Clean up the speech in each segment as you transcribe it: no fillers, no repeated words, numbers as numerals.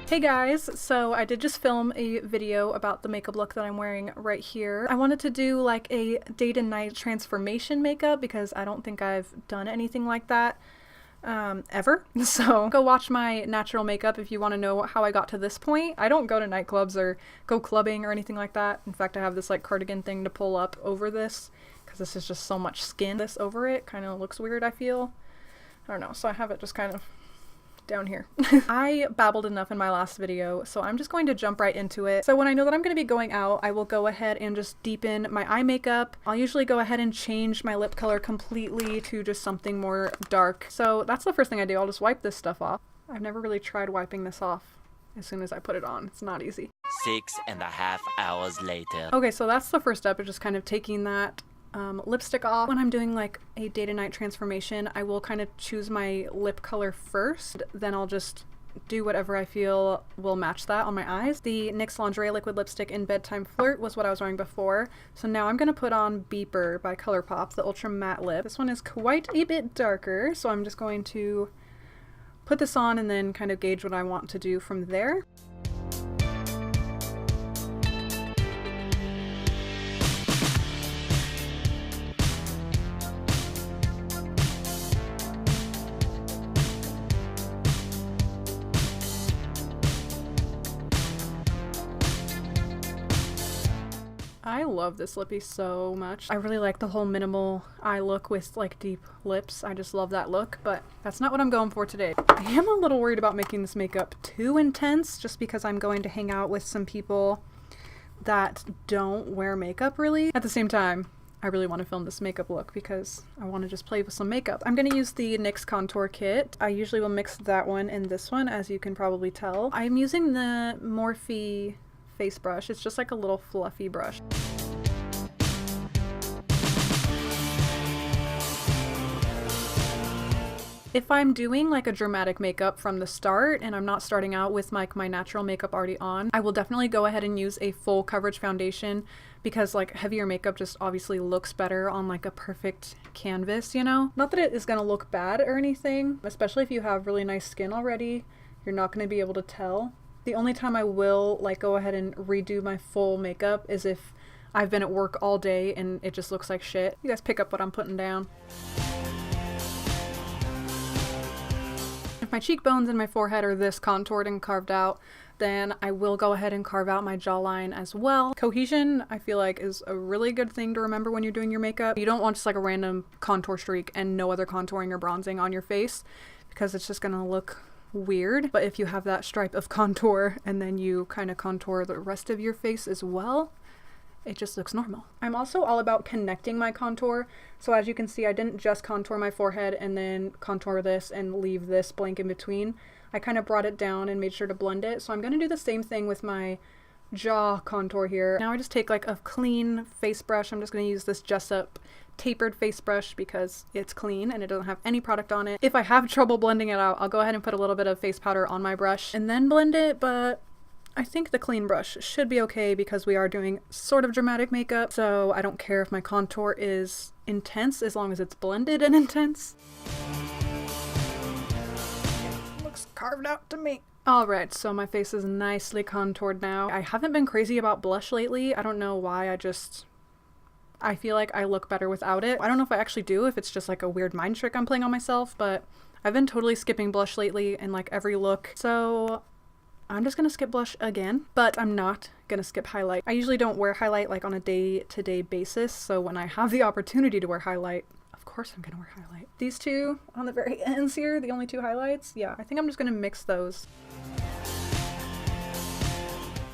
Hey guys, so I did just film a video about the makeup look that I'm wearing right here. I wanted to do like a day to night transformation makeup because I don't think I've done anything like that ever. So go watch my natural makeup if you want to know how I got to this point. I don't go to nightclubs or go clubbing or anything like that. In fact, I have this like cardigan thing to pull up over this because this is just so much skin. This over it kind of looks weird, I feel. I don't know, so I have it just kind of down here. I babbled enough in my last video, so I'm just going to jump right into it. So when I know that I'm going to be going out, I will go ahead and just deepen my eye makeup. I'll usually go ahead and change my lip color completely to just something more dark. So that's the first thing I do. I'll just wipe this stuff off. I've never really tried wiping this off as soon as I put it on. It's not easy. 6.5 hours later. Okay, so that's the first step, is just kind of taking that lipstick off. When I'm doing like a day to night transformation, I will kind of choose my lip color first, then I'll just do whatever I feel will match that on my eyes. The NYX Lingerie liquid lipstick in Bedtime Flirt was what I was wearing before, so now I'm gonna put on Beeper by Colourpop, the ultra matte lip. This one is quite a bit darker, so I'm just going to put this on and then kind of gauge what I want to do from there. I love this lippy so much. I really like the whole minimal eye look with like deep lips. I just love that look, but that's not what I'm going for today. I am a little worried about making this makeup too intense just because I'm going to hang out with some people that don't wear makeup really. At the same time, I really want to film this makeup look because I want to just play with some makeup. I'm going to use the NYX contour kit. I usually will mix that one and this one, as you can probably tell. I'm using the Morphe face brush. It's just like a little fluffy brush. If I'm doing like a dramatic makeup from the start and I'm not starting out with like my natural makeup already on, I will definitely go ahead and use a full coverage foundation because like heavier makeup just obviously looks better on like a perfect canvas, you know? Not that it is gonna look bad or anything, especially if you have really nice skin already, you're not gonna be able to tell. The only time I will like go ahead and redo my full makeup is if I've been at work all day and it just looks like shit. You guys pick up what I'm putting down. If my cheekbones and my forehead are this contoured and carved out, then I will go ahead and carve out my jawline as well. Cohesion, I feel like, is a really good thing to remember when you're doing your makeup. You don't want just like a random contour streak and no other contouring or bronzing on your face because it's just gonna look weird. But if you have that stripe of contour and then you kind of contour the rest of your face as well, it just looks normal. I'm also all about connecting my contour. So as you can see, I didn't just contour my forehead and then contour this and leave this blank in between. I kind of brought it down and made sure to blend it. So I'm going to do the same thing with my jaw contour here. Now I just take like a clean face brush. I'm just going to use this Jessup tapered face brush because it's clean and it doesn't have any product on it. If I have trouble blending it out, I'll go ahead and put a little bit of face powder on my brush and then blend it, but I think the clean brush should be okay because we are doing sort of dramatic makeup, so I don't care if my contour is intense as long as it's blended and intense. Looks carved out to me. Alright, so my face is nicely contoured now. I haven't been crazy about blush lately. I don't know why, I feel like I look better without it. I don't know if I actually do, if it's just like a weird mind trick I'm playing on myself, but I've been totally skipping blush lately in like every look. So I'm just gonna skip blush again, but I'm not gonna skip highlight. I usually don't wear highlight like on a day-to-day basis, so when I have the opportunity to wear highlight, of course I'm gonna wear highlight. These two on the very ends here, the only two highlights, yeah, I think I'm just gonna mix those.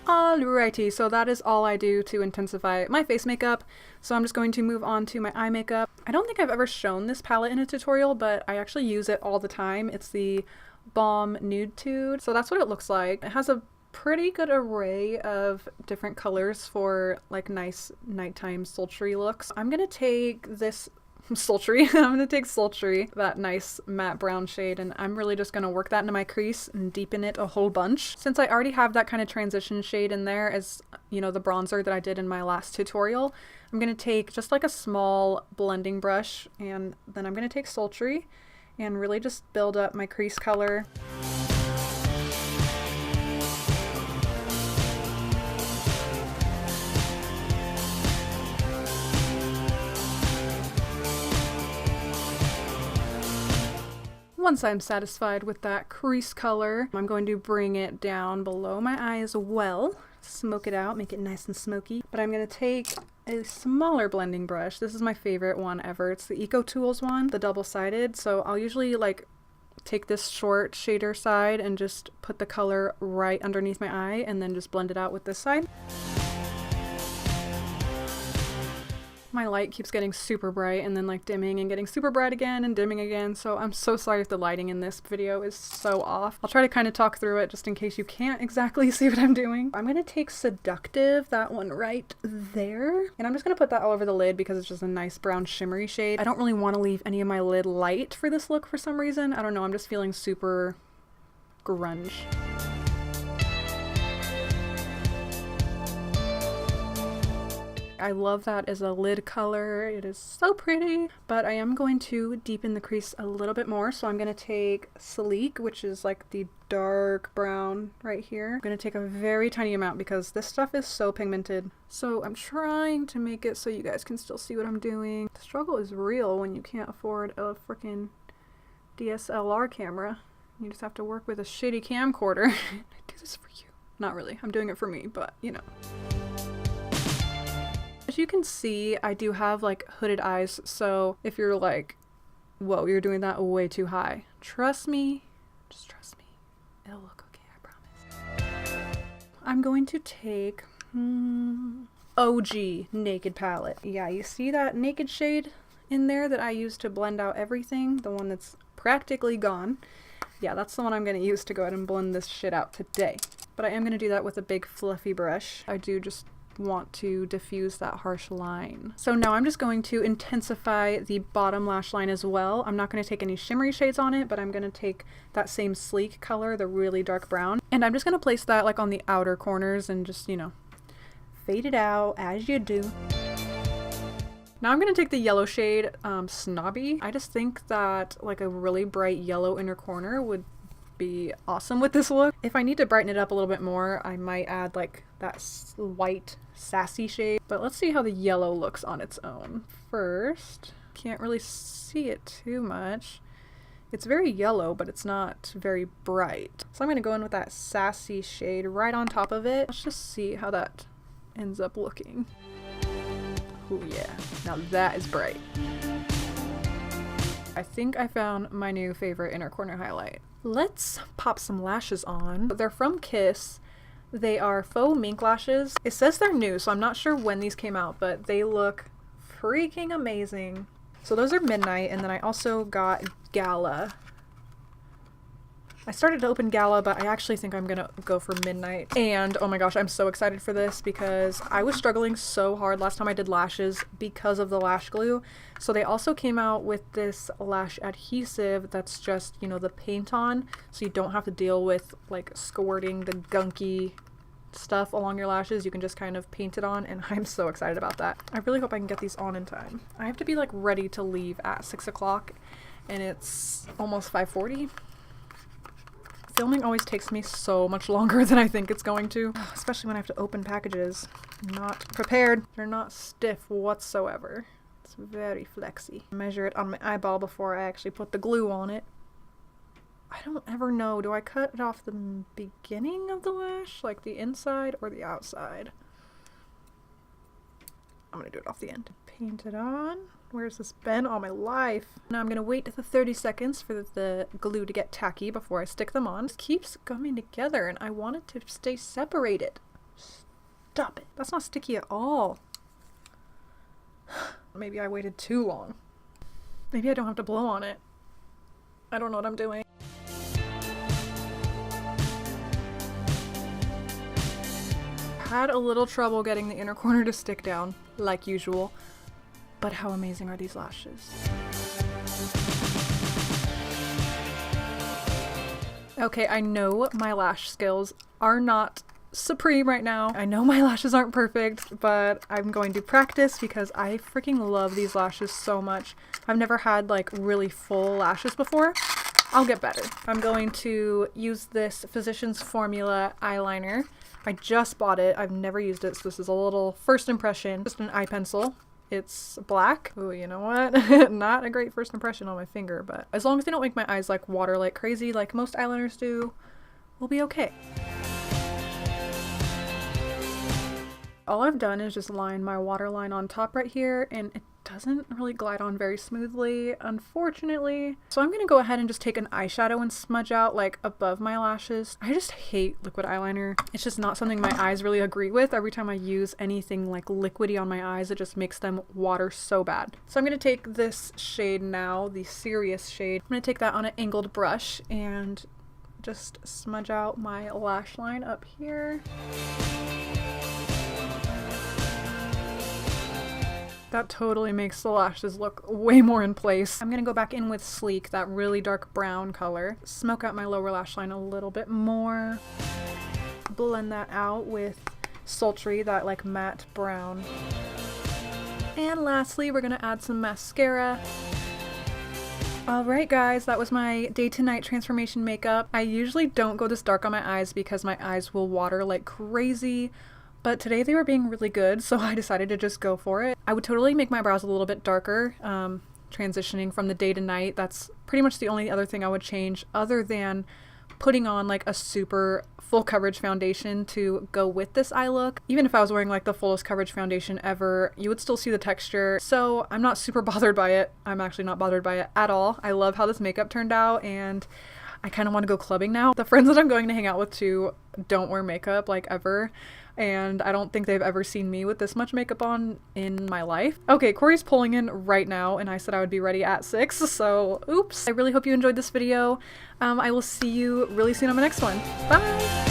Alrighty, so that is all I do to intensify my face makeup. So I'm just going to move on to my eye makeup. I don't think I've ever shown this palette in a tutorial, but I actually use it all the time. It's the Balm Nude Tude. So that's what it looks like. It has a pretty good array of different colors for like nice nighttime sultry looks. I'm gonna take this sultry. I'm gonna take sultry, that nice matte brown shade, and I'm really just gonna work that into my crease and deepen it a whole bunch. Since I already have that kind of transition shade in there as, you know, the bronzer that I did in my last tutorial, I'm gonna take just like a small blending brush and then I'm gonna take sultry and really just build up my crease color. Once I'm satisfied with that crease color, I'm going to bring it down below my eye as well. Smoke it out, make it nice and smoky. But I'm going to take a smaller blending brush. This is my favorite one ever. It's the Eco Tools one, the double-sided. So I'll usually like take this short shader side and just put the color right underneath my eye and then just blend it out with this side. My light keeps getting super bright and then like dimming and getting super bright again and dimming again, so I'm so sorry if the lighting in this video is so off. I'll try to kind of talk through it just in case you can't exactly see what I'm doing. I'm gonna take Seductive, that one right there, and I'm just gonna put that all over the lid because it's just a nice brown shimmery shade. I don't really want to leave any of my lid light for this look for some reason. I don't know, I'm just feeling super grunge. I love that as a lid color. It is so pretty, but I am going to deepen the crease a little bit more. So I'm going to take Sleek, which is like the dark brown right here. I'm going to take a very tiny amount because this stuff is so pigmented. So I'm trying to make it so you guys can still see what I'm doing. The struggle is real when you can't afford a freaking DSLR camera. You just have to work with a shitty camcorder. I do this for you. Not really. I'm doing it for me, but you know. As you can see, I do have like hooded eyes, so if you're like, whoa, you're doing that way too high, trust me, just trust me, it'll look okay, I promise. I'm going to take OG Naked palette. Yeah, you see that naked shade in there that I use to blend out everything, the one that's practically gone. Yeah, that's the one I'm going to use to go ahead and blend this shit out today. But I am going to do that with a big fluffy brush. I do just want to diffuse that harsh line. So now I'm just going to intensify the bottom lash line as well. I'm not going to take any shimmery shades on it, but I'm going to take that same Sleek color, the really dark brown, and I'm just going to place that like on the outer corners and just, you know, fade it out as you do. Now I'm going to take the yellow shade, Snobby. I just think that like a really bright yellow inner corner would be awesome with this look. If I need to brighten it up a little bit more, I might add like that white sassy shade, but let's see how the yellow looks on its own first. Can't really see it too much. It's very yellow, but it's not very bright. So I'm going to go in with that sassy shade right on top of it. Let's just see how that ends up looking. Oh yeah, now that is bright. I think I found my new favorite inner corner highlight. Let's pop some lashes on. They're from Kiss. They are faux mink lashes. It says they're new, so I'm not sure when these came out, but they look freaking amazing. So those are Midnight, and then I also got Gala. I started to open Gala, but I actually think I'm gonna go for Midnight. And oh my gosh, I'm so excited for this because I was struggling so hard last time I did lashes because of the lash glue. So they also came out with this lash adhesive that's just, you know, the paint on, so you don't have to deal with like squirting the gunky stuff along your lashes. You can just kind of paint it on, and I'm so excited about that. I really hope I can get these on in time. I have to be like ready to leave at 6 o'clock and it's almost 5:40. Filming always takes me so much longer than I think it's going to, especially when I have to open packages. I'm not prepared. They're not stiff whatsoever. It's very flexy. Measure it on my eyeball before I actually put the glue on it. I don't ever know. Do I cut it off the beginning of the lash, like the inside or the outside? I'm gonna do it off the end. Paint it on. Where's this been all my life? Now I'm gonna wait the 30 seconds for the glue to get tacky before I stick them on. It keeps coming together and I want it to stay separated. Stop it. That's not sticky at all. Maybe I waited too long. Maybe I don't have to blow on it. I don't know what I'm doing. Had a little trouble getting the inner corner to stick down, like usual. But how amazing are these lashes? Okay, I know my lash skills are not supreme right now. I know my lashes aren't perfect, but I'm going to practice because I freaking love these lashes so much. I've never had like really full lashes before. I'll get better. I'm going to use this Physicians Formula eyeliner. I just bought it. I've never used it, so this is a little first impression. Just an eye pencil. it's black. Ooh, you know what? Not a great first impression on my finger, but as long as they don't make my eyes like water like crazy like most eyeliners do, we'll be okay. All I've done is just line my waterline on top right here, and it doesn't really glide on very smoothly, unfortunately. So I'm gonna go ahead and just take an eyeshadow and smudge out like above my lashes. I just hate liquid eyeliner. It's just not something my eyes really agree with. Every time I use anything like liquidy on my eyes, it just makes them water so bad. So I'm gonna take this shade now, the Serious shade. I'm gonna take that on an angled brush and just smudge out my lash line up here. That totally makes the lashes look way more in place. I'm gonna go back in with Sleek, that really dark brown color. Smoke out my lower lash line a little bit more. Blend that out with Sultry, that like matte brown. And lastly, we're gonna add some mascara. Alright guys, that was my day to night transformation makeup. I usually don't go this dark on my eyes because my eyes will water like crazy. But today they were being really good, so I decided to just go for it. I would totally make my brows a little bit darker, transitioning from the day to night. That's pretty much the only other thing I would change, other than putting on like a super full coverage foundation to go with this eye look. Even if I was wearing like the fullest coverage foundation ever, you would still see the texture. So I'm not super bothered by it. I'm actually not bothered by it at all. I love how this makeup turned out, and I kind of want to go clubbing now. The friends that I'm going to hang out with too don't wear makeup like ever. And I don't think they've ever seen me with this much makeup on in my life. Okay, Corey's pulling in right now, and I said I would be ready at 6, so oops. I really hope you enjoyed this video. I will see you really soon on my next one. Bye!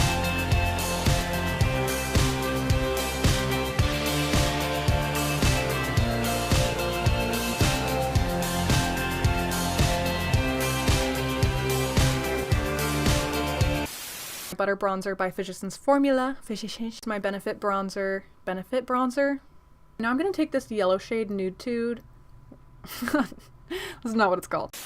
Butter bronzer by Physicians Formula. It's my Benefit bronzer. Benefit bronzer? Now I'm gonna take this yellow shade Nude Tude. This is not what it's called.